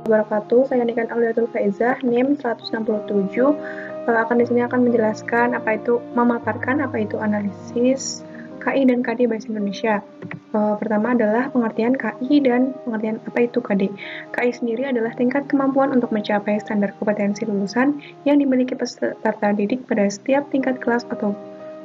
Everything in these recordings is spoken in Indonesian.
wabarakatuh. Saya Niken Auliatul Faizah, NIM 167. Di sini akan menjelaskan memaparkan apa itu analisis KI dan KD Bahasa Indonesia. Pertama adalah pengertian KI dan pengertian apa itu KD. KI sendiri adalah tingkat kemampuan untuk mencapai standar kompetensi lulusan yang dimiliki peserta didik pada setiap tingkat kelas atau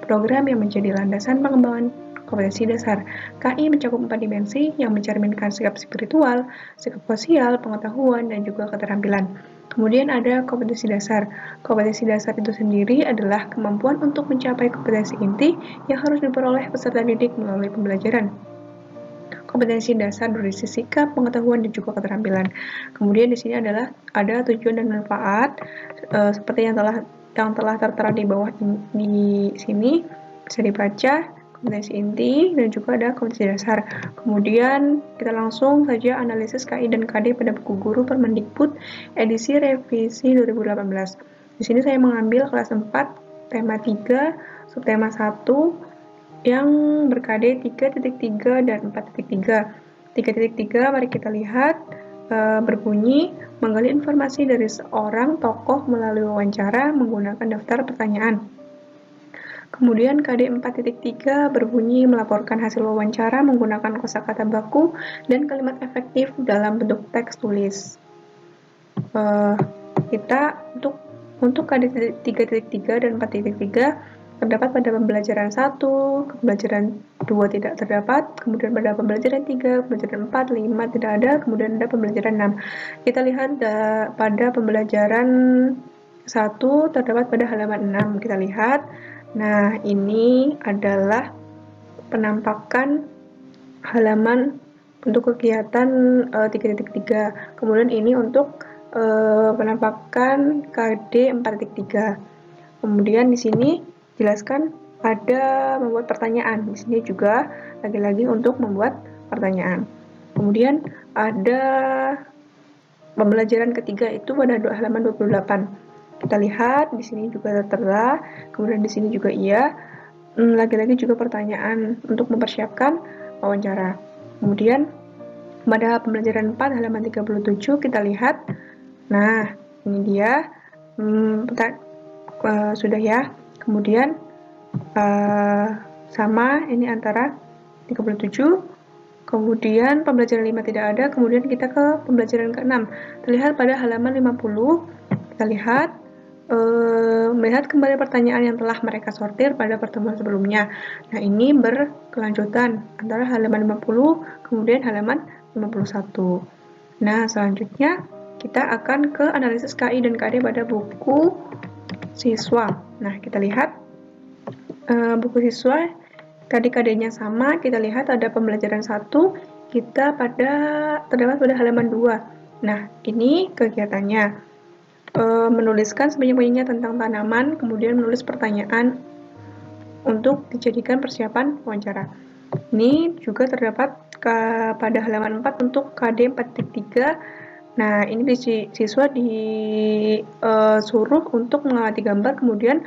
program yang menjadi landasan pengembangan kompetensi dasar. KI mencakup 4 dimensi yang mencerminkan sikap spiritual, sikap sosial, pengetahuan, dan juga keterampilan. Kemudian ada kompetensi dasar. Kompetensi dasar itu sendiri adalah kemampuan untuk mencapai kompetensi inti yang harus diperoleh peserta didik melalui pembelajaran. Kompetensi dasar berisi sikap, pengetahuan, dan juga keterampilan. Kemudian di sini adalah ada tujuan dan manfaat seperti yang telah tertera di bawah di sini bisa dibaca. Kompetensi inti dan juga ada kompetensi dasar. Kemudian kita langsung saja analisis KI dan KD pada buku guru Permendikbud edisi revisi 2018. Di sini saya mengambil kelas 4, tema 3, subtema 1 yang berKD 3.3 dan 4.3. 3.3 mari kita lihat berbunyi menggali informasi dari seorang tokoh melalui wawancara menggunakan daftar pertanyaan. Kemudian KD 4.3 berbunyi melaporkan hasil wawancara menggunakan kosakata baku dan kalimat efektif dalam bentuk teks tulis. Kita untuk KD 3.3 dan 4.3 terdapat pada pembelajaran 1, pembelajaran 2 tidak terdapat, kemudian pada pembelajaran 3, pembelajaran 4, 5 tidak ada, kemudian ada pembelajaran 6. Kita lihat pada pembelajaran 1 terdapat pada halaman 6, kita lihat. Nah, ini adalah penampakan halaman untuk kegiatan 3.3. Kemudian ini untuk penampakan KD 4.3. Kemudian di sini jelaskan ada membuat pertanyaan. Di sini juga lagi-lagi untuk membuat pertanyaan. Kemudian ada pembelajaran ketiga itu pada halaman 28. Kita lihat di sini juga tertera, kemudian di sini juga iya. Lagi-lagi juga pertanyaan untuk mempersiapkan wawancara. Kemudian pada pembelajaran 4 halaman 37 kita lihat. Nah, ini dia sudah ya. Kemudian sama ini antara 37. Kemudian pembelajaran 5 tidak ada. Kemudian kita ke pembelajaran ke-6. Terlihat pada halaman 50. Kita lihat melihat kembali pertanyaan yang telah mereka sortir pada pertemuan sebelumnya. Nah, ini berkelanjutan antara halaman 50 kemudian halaman 51. Nah, selanjutnya kita akan ke analisis KI dan KD pada buku siswa. Nah, kita lihat buku siswa tadi KD-nya sama, kita lihat ada pembelajaran 1, kita terdapat pada halaman 2. Nah, ini kegiatannya. Menuliskan sebanyak-banyaknya tentang tanaman, kemudian menulis pertanyaan untuk dijadikan persiapan wawancara. Ini juga terdapat pada halaman 4 untuk KD 4.3. Nah, ini siswa disuruh untuk mengamati gambar, kemudian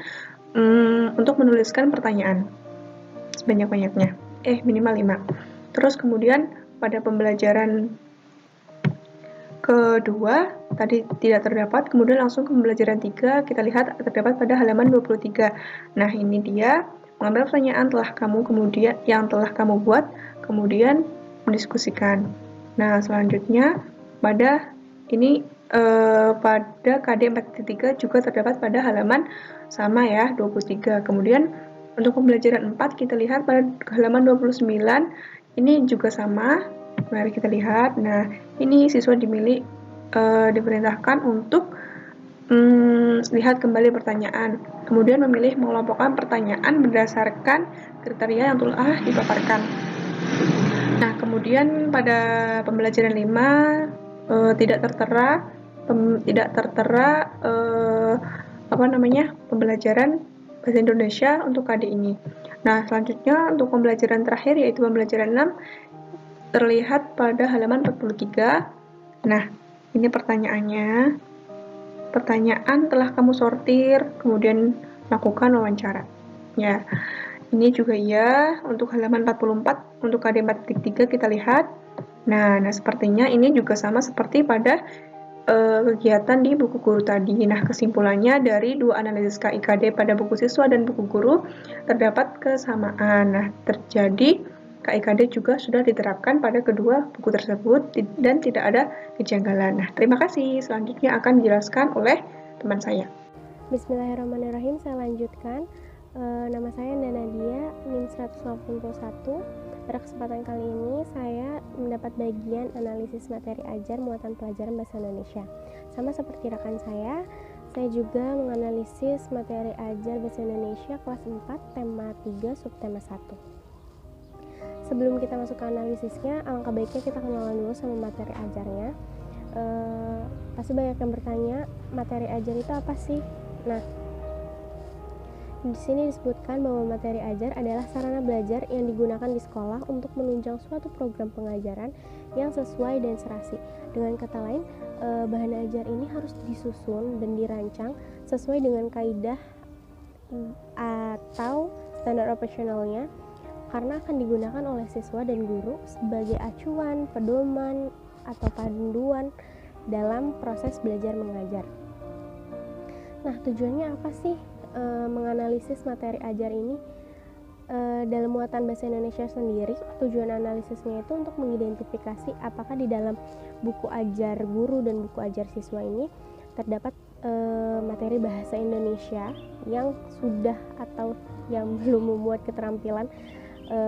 untuk menuliskan pertanyaan sebanyak-banyaknya, minimal 5. Terus kemudian pada pembelajaran kedua tadi tidak terdapat, kemudian langsung ke pembelajaran 3 kita lihat terdapat pada halaman 23. Nah, ini dia mengambil pertanyaan yang telah kamu buat, kemudian mendiskusikan. Nah, selanjutnya pada KD 4.3 juga terdapat pada halaman sama ya, 23. Kemudian untuk pembelajaran 4 kita lihat pada halaman 29, ini juga sama. Mari kita lihat. Nah, ini siswa diperintahkan untuk lihat kembali pertanyaan, kemudian memilih mengelompokkan pertanyaan berdasarkan kriteria yang telah dipaparkan. Nah, kemudian pada pembelajaran 5 tidak tertera pembelajaran bahasa Indonesia untuk KD ini. Nah, selanjutnya untuk pembelajaran terakhir yaitu pembelajaran 6 terlihat pada halaman 43. Nah, ini pertanyaannya. Pertanyaan telah kamu sortir, kemudian lakukan wawancara. Ya, ini juga ya. Untuk halaman 44, untuk KD 4.3 kita lihat. Nah, sepertinya ini juga sama seperti pada kegiatan di buku guru tadi. Nah, kesimpulannya dari 2 analisis KIKD pada buku siswa dan buku guru terdapat kesamaan. Nah, terjadi KIKD juga sudah diterapkan pada kedua buku tersebut dan tidak ada kejanggalan. Nah, terima kasih. Selanjutnya akan dijelaskan oleh teman saya. Bismillahirrahmanirrahim, saya lanjutkan. Nama saya Nadia, NIM 181. Pada kesempatan kali ini saya mendapat bagian analisis materi ajar muatan pelajaran bahasa Indonesia. Sama seperti rekan saya juga menganalisis materi ajar bahasa Indonesia kelas 4, tema 3, subtema 1. Sebelum kita masuk ke analisisnya, alangkah baiknya kita kenalan dulu sama materi ajarnya. Pasti banyak yang bertanya, materi ajar itu apa sih? Nah, di sini disebutkan bahwa materi ajar adalah sarana belajar yang digunakan di sekolah untuk menunjang suatu program pengajaran yang sesuai dan serasi. Dengan kata lain, bahan ajar ini harus disusun dan dirancang sesuai dengan kaidah atau standar operasionalnya, karena akan digunakan oleh siswa dan guru sebagai acuan, pedoman, atau panduan dalam proses belajar mengajar. Nah, tujuannya apa sih menganalisis materi ajar ini? Dalam muatan bahasa Indonesia sendiri, tujuan analisisnya itu untuk mengidentifikasi apakah di dalam buku ajar guru dan buku ajar siswa ini terdapat materi bahasa Indonesia yang sudah atau yang belum memuat keterampilan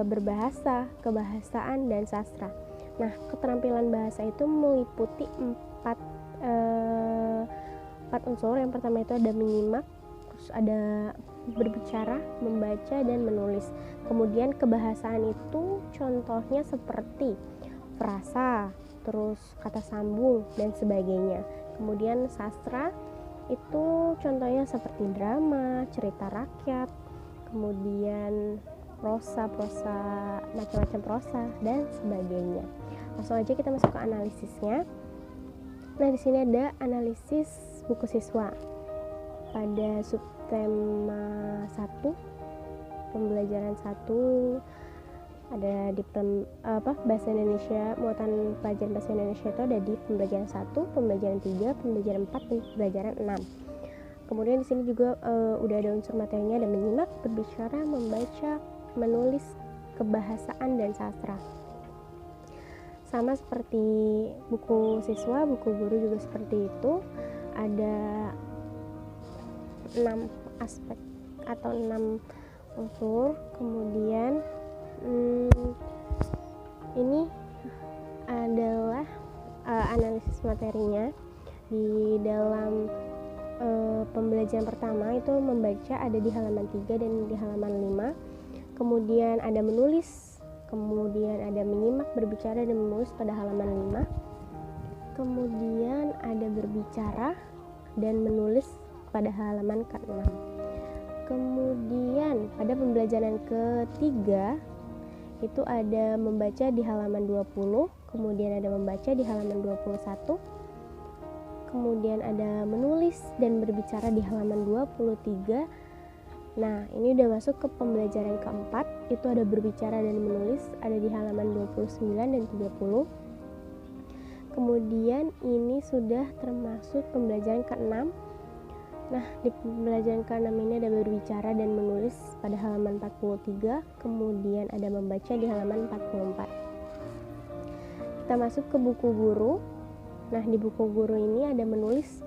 berbahasa, kebahasaan, dan sastra. Nah, keterampilan bahasa itu meliputi empat unsur. Yang pertama itu ada menyimak, terus ada berbicara, membaca, dan menulis. Kemudian kebahasaan itu contohnya seperti frasa, terus kata sambung, dan sebagainya. Kemudian sastra itu contohnya seperti drama, cerita rakyat, kemudian prosa, macam-macam prosa, dan sebagainya. Langsung aja kita masuk ke analisisnya. Nah, di sini ada analisis buku siswa pada subtema 1, pembelajaran 1, ada di bahasa Indonesia, muatan pelajaran bahasa Indonesia itu ada di pembelajaran 1, pembelajaran 3, pembelajaran 4, dan pembelajaran 6. Kemudian di sini juga udah ada unsur materinya, ada menyimak, berbicara, membaca, menulis, kebahasaan, dan sastra. Sama seperti buku siswa, buku guru juga seperti itu. Ada 6 aspek atau 6 unsur. Kemudian ini adalah analisis materinya. Di dalam pembelajaran pertama itu membaca ada di halaman 3 dan di halaman 5. Kemudian ada menulis, kemudian ada menyimak, berbicara, dan menulis pada halaman 5. Kemudian ada berbicara dan menulis pada halaman ke-6. Kemudian pada pembelajaran ketiga itu ada membaca di halaman 20, kemudian ada membaca di halaman 21, kemudian ada menulis dan berbicara di halaman 23. Nah, ini udah masuk ke pembelajaran keempat, itu ada berbicara dan menulis, ada di halaman 29 dan 30. Kemudian ini sudah termasuk pembelajaran ke-6. Nah, di pembelajaran ke-6 ini ada berbicara dan menulis pada halaman 43, kemudian ada membaca di halaman 44. Kita masuk ke buku guru. Nah, di buku guru ini ada menulis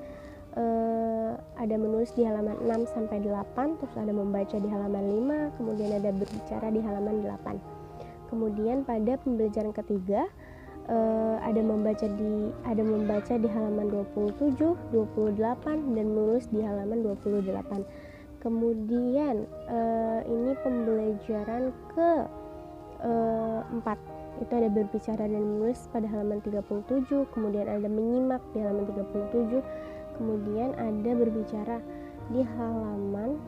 di halaman 6 sampai 8, terus ada membaca di halaman 5, kemudian ada berbicara di halaman 8. Kemudian pada pembelajaran ketiga ada membaca di halaman 27, 28, dan menulis di halaman 28. Kemudian ini pembelajaran ke-4, itu ada berbicara dan menulis pada halaman 37, kemudian ada menyimak di halaman 37, kemudian ada berbicara di halaman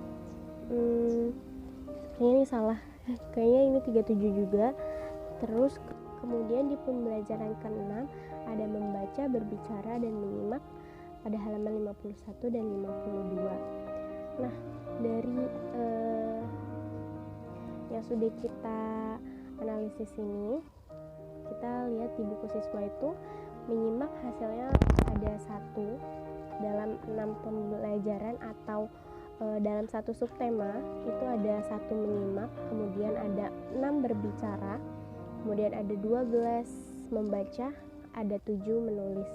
kayaknya ini 37 juga. Terus kemudian di pembelajaran ke-6 ada membaca, berbicara, dan menyimak pada halaman 51 dan 52. Nah, dari yang sudah kita analisis ini, kita lihat di buku siswa itu menyimak hasilnya ada satu dalam 6 pembelajaran atau dalam satu subtema itu ada 1 menyimak, kemudian ada 6 berbicara, kemudian ada 12 membaca, ada 7 menulis.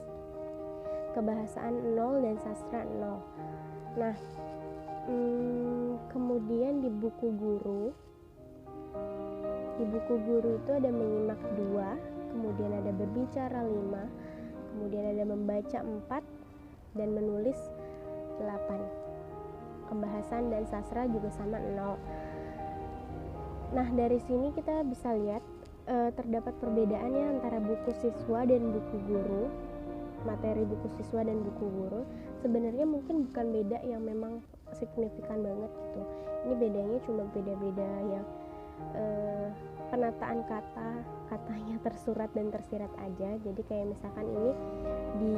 Kebahasaan 0 dan sastra 0. Nah, kemudian di buku guru itu ada menyimak 2, kemudian ada berbicara 5, kemudian ada membaca 4, dan menulis 8. Kebahasan dan sastra juga sama 0. Nah, dari sini kita bisa lihat terdapat perbedaannya antara buku siswa dan buku guru. Materi buku siswa dan buku guru sebenarnya mungkin bukan beda yang memang signifikan banget gitu. Ini bedanya cuma beda-beda yang penataan katanya tersurat dan tersirat aja. Jadi kayak misalkan ini di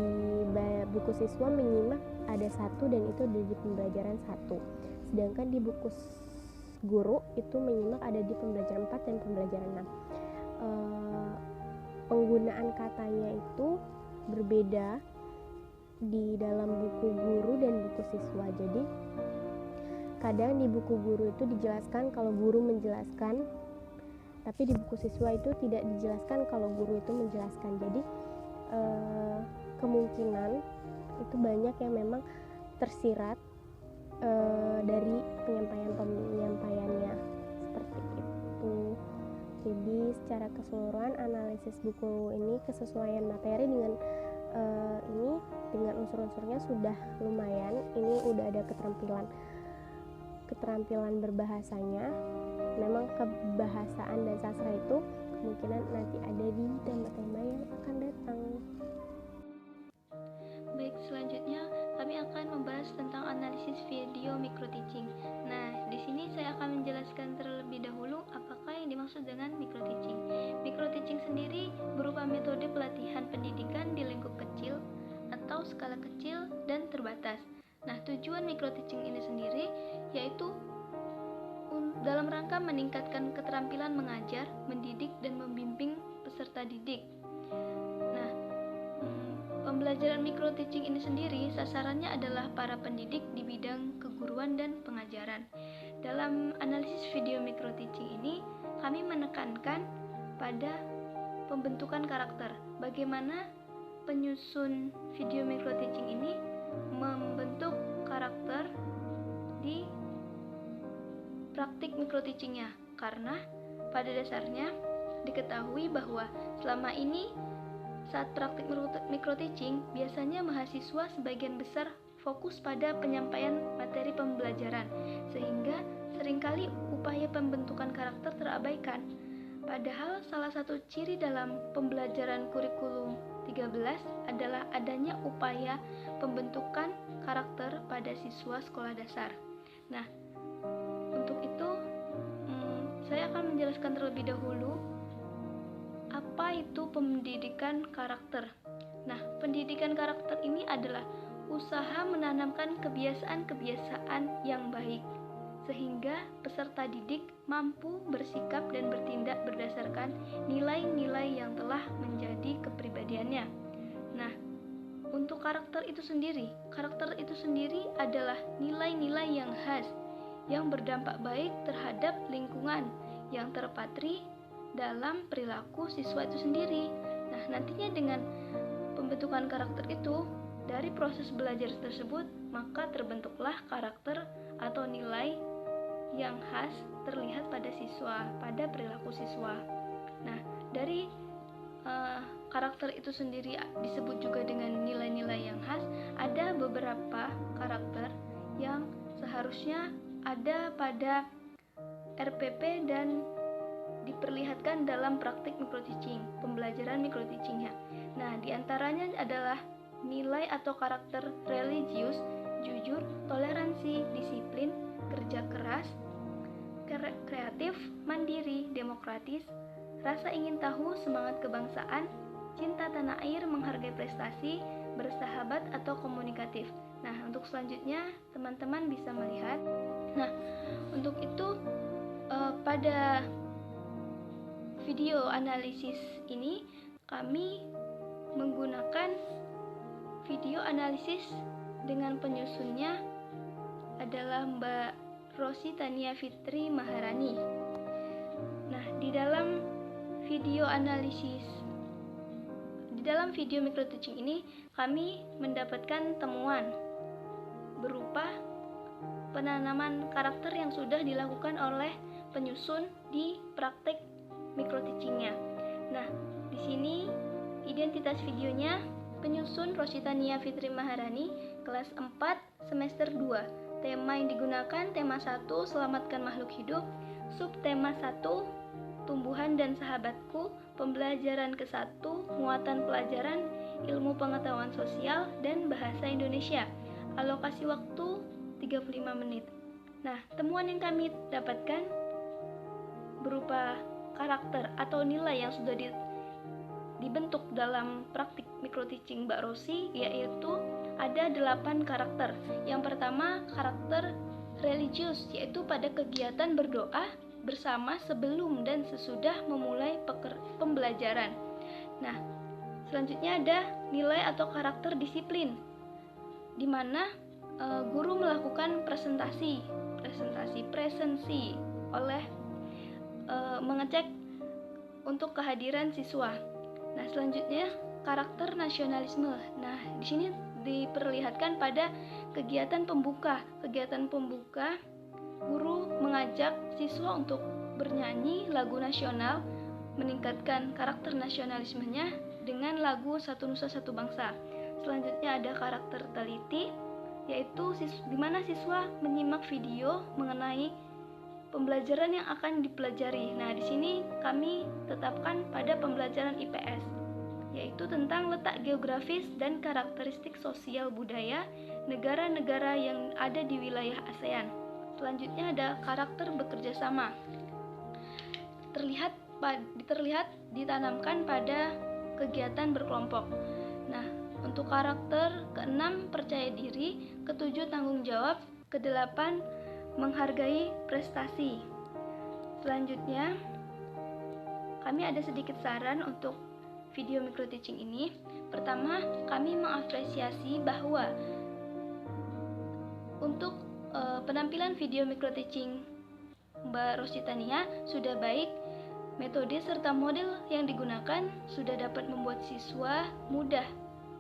buku siswa menyimak ada 1 dan itu ada di pembelajaran 1, sedangkan di buku guru itu menyimak ada di pembelajaran 4 dan pembelajaran 6. Penggunaan katanya itu berbeda di dalam buku guru dan buku siswa. Jadi kadang di buku guru itu dijelaskan kalau guru menjelaskan, tapi di buku siswa itu tidak dijelaskan kalau guru itu menjelaskan. Jadi kemungkinan itu banyak yang memang tersirat dari penyampaiannya seperti itu. Jadi secara keseluruhan analisis buku ini kesesuaian materi dengan ini dengan unsur-unsurnya sudah lumayan. Ini udah ada keterampilan berbahasanya. Memang kebahasaan dan sastra itu kemungkinan nanti ada di tema-tema yang akan datang. Baik, selanjutnya kami akan membahas tentang analisis video microteaching. Nah, di sini saya akan menjelaskan terlebih dahulu apakah yang dimaksud dengan microteaching. Microteaching sendiri berupa metode pelatihan pendidikan di lingkup kecil atau skala kecil dan terbatas. Nah, tujuan microteaching ini sendiri yaitu dalam rangka meningkatkan keterampilan mengajar, mendidik, dan membimbing peserta didik. Nah, pembelajaran microteaching ini sendiri sasarannya adalah para pendidik di bidang keguruan dan pengajaran. Dalam analisis video microteaching ini, kami menekankan pada pembentukan karakter. Bagaimana penyusun video microteaching ini membentuk karakter di praktik microteachingnya, karena pada dasarnya diketahui bahwa selama ini saat praktik microteaching biasanya mahasiswa sebagian besar fokus pada penyampaian materi pembelajaran, sehingga seringkali upaya pembentukan karakter terabaikan. Padahal salah satu ciri dalam pembelajaran kurikulum 13 adalah adanya upaya pembentukan karakter pada siswa sekolah dasar. Nah, untuk itu saya akan menjelaskan terlebih dahulu apa itu pendidikan karakter. Nah, pendidikan karakter ini adalah usaha menanamkan kebiasaan-kebiasaan yang baik sehingga peserta didik mampu bersikap dan bertindak berdasarkan nilai-nilai yang telah menjadi kepribadiannya. Nah, untuk karakter itu sendiri adalah nilai-nilai yang khas yang berdampak baik terhadap lingkungan yang terpatri dalam perilaku siswa itu sendiri. Nah, nantinya dengan pembentukan karakter itu, dari proses belajar tersebut, maka terbentuklah karakter atau nilai yang khas terlihat pada siswa, pada perilaku siswa. Nah, dari karakter itu sendiri disebut juga dengan nilai-nilai yang khas. Ada beberapa karakter yang seharusnya ada pada RPP dan diperlihatkan dalam praktik microteaching, pembelajaran microteachingnya. Nah, diantaranya adalah nilai atau karakter religius, jujur, toleransi, disiplin, kerja keras, kreatif, mandiri, demokratis, rasa ingin tahu, semangat kebangsaan, cinta tanah air, menghargai prestasi, bersahabat atau komunikatif. Nah, untuk selanjutnya teman-teman bisa melihat. Nah, untuk itu pada video analisis ini kami menggunakan video analisis dengan penyusunnya adalah Mbak Rosi Tania Fitri Maharani. Nah, di dalam video microteaching ini kami mendapatkan temuan berupa penanaman karakter yang sudah dilakukan oleh penyusun di praktek microteachingnya. Nah, di sini identitas videonya penyusun Rosi Tania Fitri Maharani, kelas 4 semester 2. Tema yang digunakan tema 1 selamatkan makhluk hidup, subtema 1 tumbuhan dan sahabatku, pembelajaran ke-1 muatan pelajaran ilmu pengetahuan sosial dan bahasa Indonesia. Alokasi waktu 35 menit. Nah, temuan yang kami dapatkan berupa karakter atau nilai yang sudah dibentuk dalam praktik microteaching Mbak Rosi, yaitu ada 8 karakter. Yang pertama, karakter religius, yaitu pada kegiatan berdoa bersama sebelum dan sesudah memulai pembelajaran. Nah, selanjutnya ada nilai atau karakter disiplin, di mana guru melakukan presensi oleh mengecek untuk kehadiran siswa. Nah, selanjutnya karakter nasionalisme. Nah, di sini diperlihatkan pada kegiatan pembuka. Guru mengajak siswa untuk bernyanyi lagu nasional, meningkatkan karakter nasionalismenya dengan lagu Satu Nusa Satu Bangsa. Selanjutnya ada karakter teliti, yaitu di mana siswa menyimak video mengenai pembelajaran yang akan dipelajari. Nah, di sini kami tetapkan pada pembelajaran IPS, yaitu tentang letak geografis dan karakteristik sosial budaya negara-negara yang ada di wilayah ASEAN. Selanjutnya ada karakter bekerja sama. Terlihat ditanamkan pada kegiatan berkelompok. Nah, untuk karakter ke-6 percaya diri, ke-7 tanggung jawab, ke-8 menghargai prestasi. Selanjutnya, kami ada sedikit saran untuk video microteaching ini. Pertama, kami mengapresiasi bahwa untuk penampilan video microteaching Mbak Rosi Tania sudah baik, metode serta model yang digunakan sudah dapat membuat siswa mudah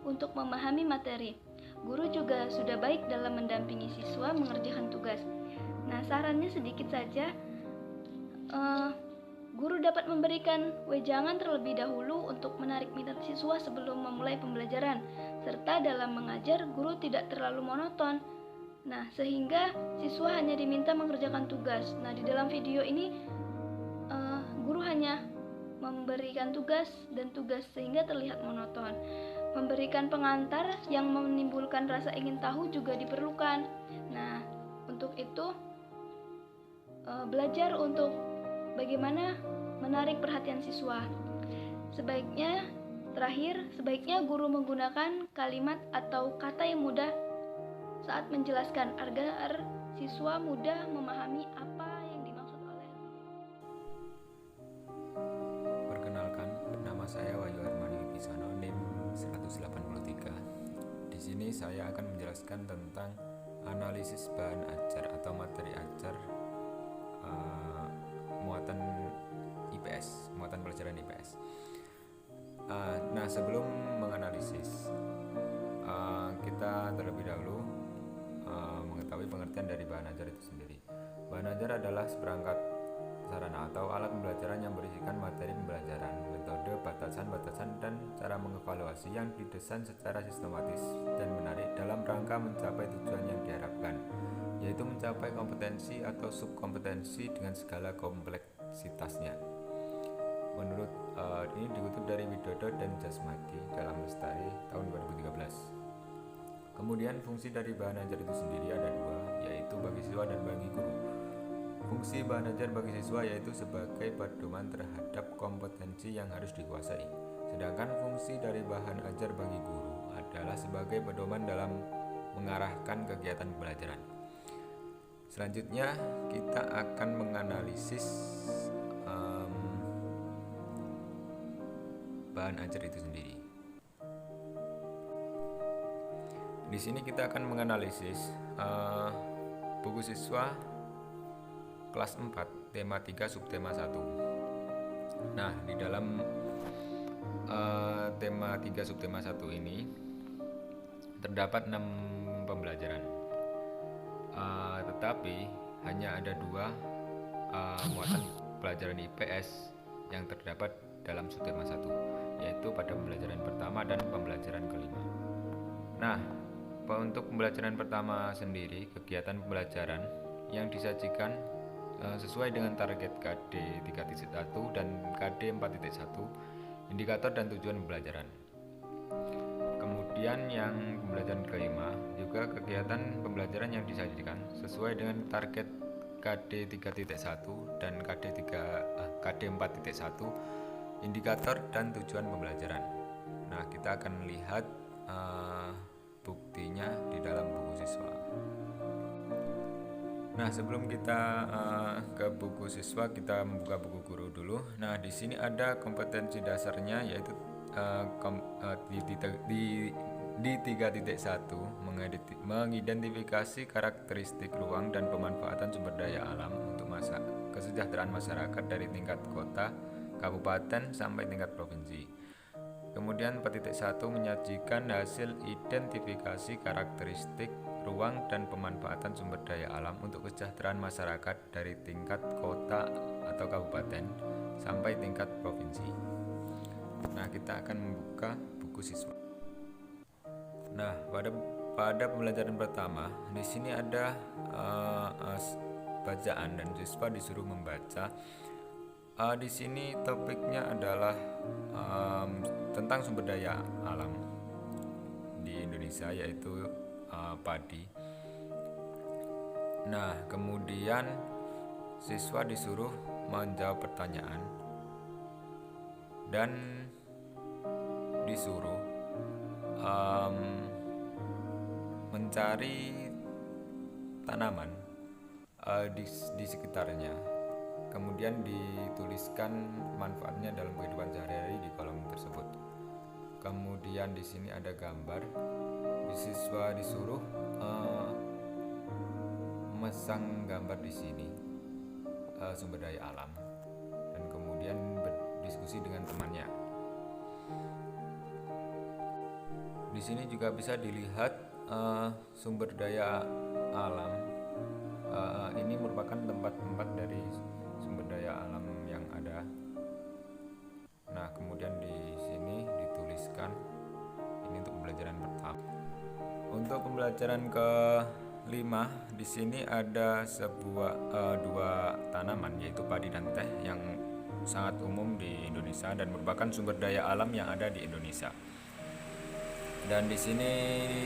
untuk memahami materi. Guru juga sudah baik dalam mendampingi siswa mengerjakan tugas. Nah, sarannya sedikit saja, guru dapat memberikan wejangan terlebih dahulu untuk menarik minat siswa sebelum memulai pembelajaran, serta dalam mengajar guru tidak terlalu monoton. Nah, sehingga siswa hanya diminta mengerjakan tugas. Nah, di dalam video ini guru hanya memberikan tugas sehingga terlihat monoton. Memberikan pengantar yang menimbulkan rasa ingin tahu juga diperlukan. Nah, untuk itu belajar untuk bagaimana menarik perhatian siswa. Sebaiknya guru menggunakan kalimat atau kata yang mudah saat menjelaskan agar siswa mudah memahami apa yang dimaksud oleh. Perkenalkan, nama saya Wahyu Armani Wibisono, NIM 183. Di sini saya akan menjelaskan tentang analisis bahan ajar atau materi ajar muatan pelajaran IPS. Nah, sebelum menganalisis, kita terlebih dahulu mengetahui pengertian dari bahan ajar itu sendiri. Bahan ajar adalah seperangkat sarana atau alat pembelajaran yang berisikan materi pembelajaran, metode, batasan-batasan, dan cara mengevaluasi yang didesain secara sistematis dan menarik dalam rangka mencapai tujuan yang diharapkan, yaitu mencapai kompetensi atau subkompetensi dengan segala kompleksitasnya. Menurut ini dikutip dari Widodo dan Jasmadi dalam Lestari tahun 2013. Kemudian fungsi dari bahan ajar itu sendiri ada dua, yaitu bagi siswa dan bagi guru. Fungsi bahan ajar bagi siswa yaitu sebagai pedoman terhadap kompetensi yang harus dikuasai. Sedangkan fungsi dari bahan ajar bagi guru adalah sebagai pedoman dalam mengarahkan kegiatan pembelajaran. Selanjutnya kita akan menganalisis bahan ajar itu sendiri. Di sini kita akan menganalisis buku siswa kelas 4, tema 3, subtema 1. Nah, di dalam tema 3 subtema 1 ini terdapat 6 pembelajaran. Tetapi hanya ada 2 muatan pelajaran IPS yang terdapat dalam subtema 1, yaitu pada pembelajaran pertama dan pembelajaran kelima. Nah, untuk pembelajaran pertama sendiri, kegiatan pembelajaran yang disajikan sesuai dengan target KD 3.1 dan KD 4.1, indikator dan tujuan pembelajaran. Kemudian yang pembelajaran kelima juga kegiatan pembelajaran yang disajikan sesuai dengan target KD 3.1 dan KD 4.1, indikator dan tujuan pembelajaran. Nah, kita akan melihat buktinya di dalam buku siswa. Nah, sebelum kita ke buku siswa, kita membuka buku guru dulu. Nah, di sini ada kompetensi dasarnya, yaitu di 3.1 mengidentifikasi karakteristik ruang dan pemanfaatan sumber daya alam untuk kesejahteraan masyarakat dari tingkat kota, kabupaten sampai tingkat provinsi. Kemudian 4.1 menyajikan hasil identifikasi karakteristik ruang dan pemanfaatan sumber daya alam untuk kesejahteraan masyarakat dari tingkat kota atau kabupaten sampai tingkat provinsi. Nah, kita akan membuka buku siswa. Nah, pada pembelajaran pertama, di sini ada bacaan dan siswa disuruh membaca. Di sini topiknya adalah tentang sumber daya alam di Indonesia, yaitu padi. Nah, kemudian siswa disuruh menjawab pertanyaan dan disuruh mencari tanaman di sekitarnya. Kemudian dituliskan manfaatnya dalam kehidupan sehari-hari di kolom tersebut. Kemudian di sini ada gambar. Siswa disuruh memasang gambar di sini sumber daya alam, dan kemudian berdiskusi dengan temannya. Di sini juga bisa dilihat sumber daya alam. Ini merupakan tempat-tempat dari sumber daya alam yang ada. Nah, kemudian di sini dituliskan ini untuk pembelajaran pertama. Untuk pembelajaran ke-5, di sini ada dua tanaman, yaitu padi dan teh, yang sangat umum di Indonesia dan merupakan sumber daya alam yang ada di Indonesia. Dan di sini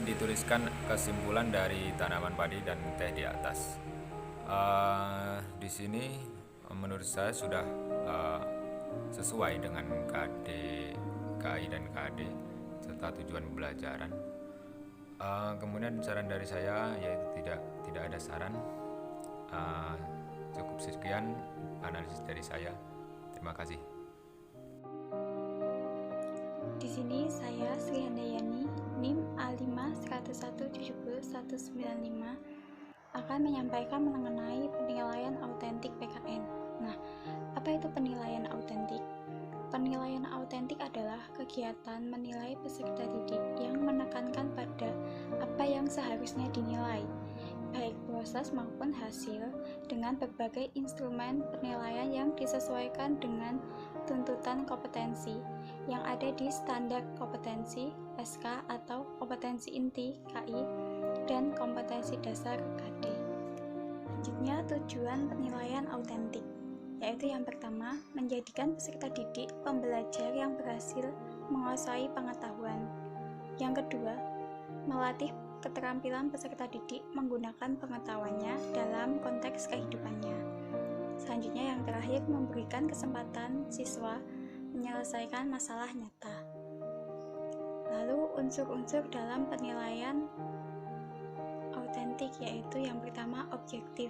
dituliskan kesimpulan dari tanaman padi dan teh di atas. Di sini menurut saya sudah sesuai dengan KD, KI dan KD serta tujuan pembelajaran. Kemudian saran dari saya yaitu tidak ada saran. Cukup sekian analisis dari saya. Terima kasih. Di sini saya Sri Handayani, NIM A5-101-70-195 akan menyampaikan mengenai penilaian autentik PKN. Nah, apa itu penilaian autentik? Penilaian autentik adalah kegiatan menilai peserta didik yang menekankan pada apa yang seharusnya dinilai, baik proses maupun hasil, dengan berbagai instrumen penilaian yang disesuaikan dengan tuntutan kompetensi yang ada di standar kompetensi SK atau kompetensi inti KI dan kompetensi dasar KD. Selanjutnya, tujuan penilaian autentik, yaitu yang pertama, menjadikan peserta didik pembelajar yang berhasil menguasai pengetahuan. Yang kedua, melatih keterampilan peserta didik menggunakan pengetahuannya dalam konteks kehidupannya. Selanjutnya, yang terakhir, memberikan kesempatan siswa menyelesaikan masalah nyata. Lalu, unsur-unsur dalam penilaian autentik, yaitu yang pertama, objektif.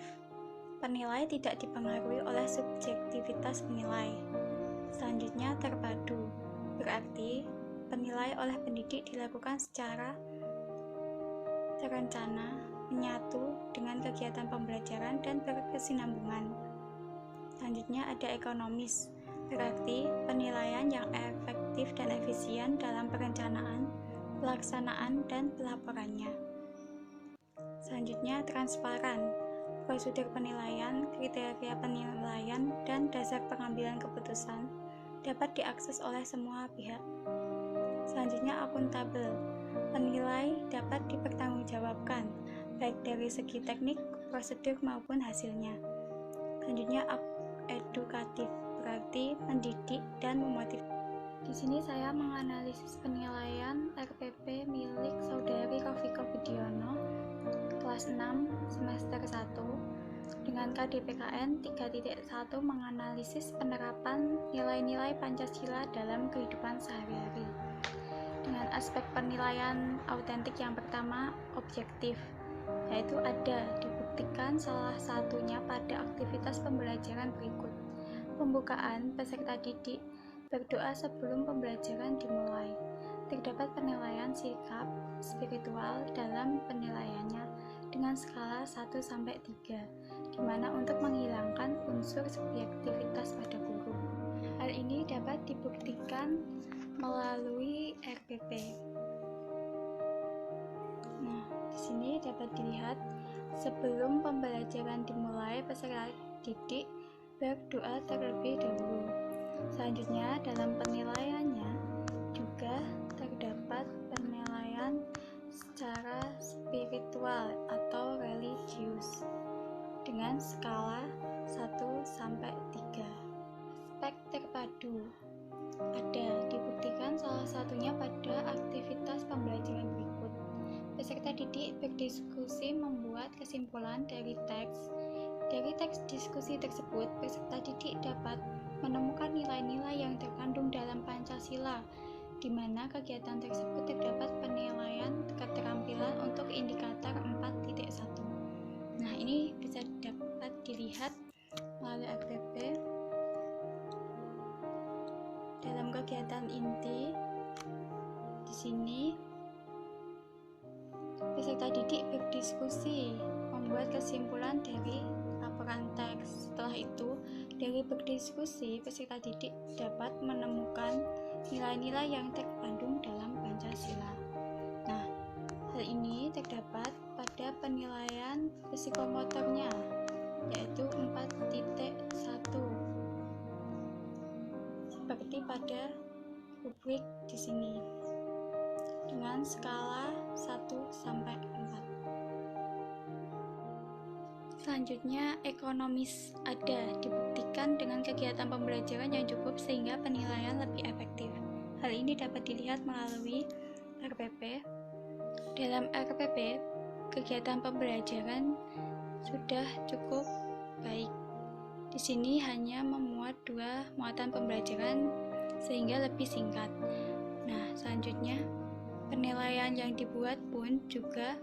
Penilai tidak dipengaruhi oleh subjektivitas penilai. Selanjutnya, terpadu. Berarti, penilai oleh pendidik dilakukan secara terencana, menyatu dengan kegiatan pembelajaran dan berkesinambungan. Selanjutnya ada ekonomis, berarti penilaian yang efektif dan efisien dalam perencanaan, pelaksanaan, dan pelaporannya. Selanjutnya transparan, prosedur penilaian, kriteria penilaian, dan dasar pengambilan keputusan dapat diakses oleh semua pihak. Selanjutnya akuntabel, penilai dapat dipertanggungjawabkan, baik dari segi teknik, prosedur, maupun hasilnya. Selanjutnya edukatif, berarti mendidik dan memotivasi. Di sini saya menganalisis penilaian RPP milik Saudari Rofiko Budiono, kelas 6, semester 1, dengan KDPKN 3.1 menganalisis penerapan nilai-nilai Pancasila dalam kehidupan sehari-hari. Dengan aspek penilaian autentik yang pertama, objektif, yaitu ada dibuktikan salah satunya pada aktivitas pembelajaran berikut. Pembukaan peserta didik berdoa sebelum pembelajaran dimulai. Terdapat penilaian sikap spiritual dalam penilaiannya dengan skala 1-3, di mana untuk menghilangkan unsur subjektivitas pada guru. Hal ini dapat dibuktikan melalui RPP. Nah, di sini dapat dilihat sebelum pembelajaran dimulai peserta didik berdoa terlebih dahulu. Selanjutnya dalam penilaiannya juga terdapat penilaian secara spiritual atau religius dengan skala 1-3. Aspek terpadu ada dibuktikan salah satunya pada aktivitas pembelajaran berikut. Peserta didik berdiskusi membuat kesimpulan dari teks. Dari teks diskusi tersebut, peserta didik dapat menemukan nilai-nilai yang terkandung dalam Pancasila, di mana kegiatan tersebut terdapat penilaian keterampilan untuk indikator 4.1. Nah, ini bisa dapat dilihat melalui RPP. Dalam kegiatan inti, di sini peserta didik berdiskusi membuat kesimpulan dari laporan teks. Setelah itu, dari berdiskusi, peserta didik dapat menemukan nilai-nilai yang terkandung dalam Pancasila. Nah, hal ini terdapat pada penilaian psikomotornya, yaitu 4.1. Seperti pada rubrik di sini, dengan skala 1-4. Selanjutnya, ekonomis ada dibuktikan dengan kegiatan pembelajaran yang cukup sehingga penilaian lebih efektif. Hal ini dapat dilihat melalui RPP. Dalam RPP, kegiatan pembelajaran sudah cukup baik. Di sini hanya memuat 2 muatan pembelajaran sehingga lebih singkat. Nah, selanjutnya penilaian yang dibuat pun juga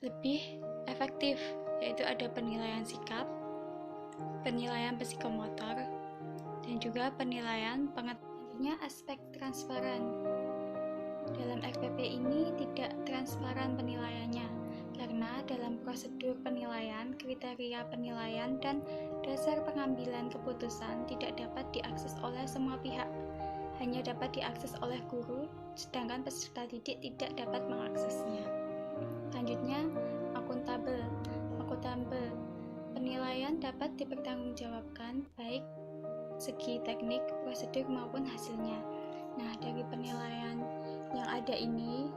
lebih efektif, yaitu ada penilaian sikap, penilaian psikomotor, dan juga penilaian pengetahuan. Selanjutnya aspek transparan. Dalam RPP ini tidak transparan penilaiannya, karena dalam prosedur penilaian, kriteria penilaian, dan dasar pengambilan keputusan tidak dapat diakses oleh semua pihak, hanya dapat diakses oleh guru, sedangkan peserta didik tidak dapat mengaksesnya. Selanjutnya, akuntabel. Penilaian dapat dipertanggungjawabkan baik segi teknik, prosedur, maupun hasilnya. Nah, dari penilaian yang ada ini,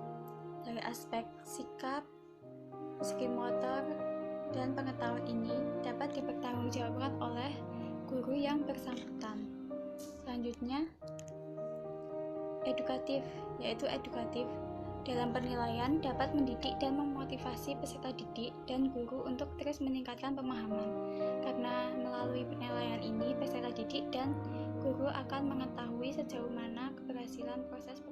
dari aspek sikap, psikomotor, dan pengetahuan ini dapat dipertanggungjawabkan oleh guru yang bersangkutan. Selanjutnya, edukatif, yaitu edukatif. Dalam penilaian dapat mendidik dan memotivasi peserta didik dan guru untuk terus meningkatkan pemahaman. Karena melalui penilaian ini, peserta didik dan guru akan mengetahui sejauh mana keberhasilan proses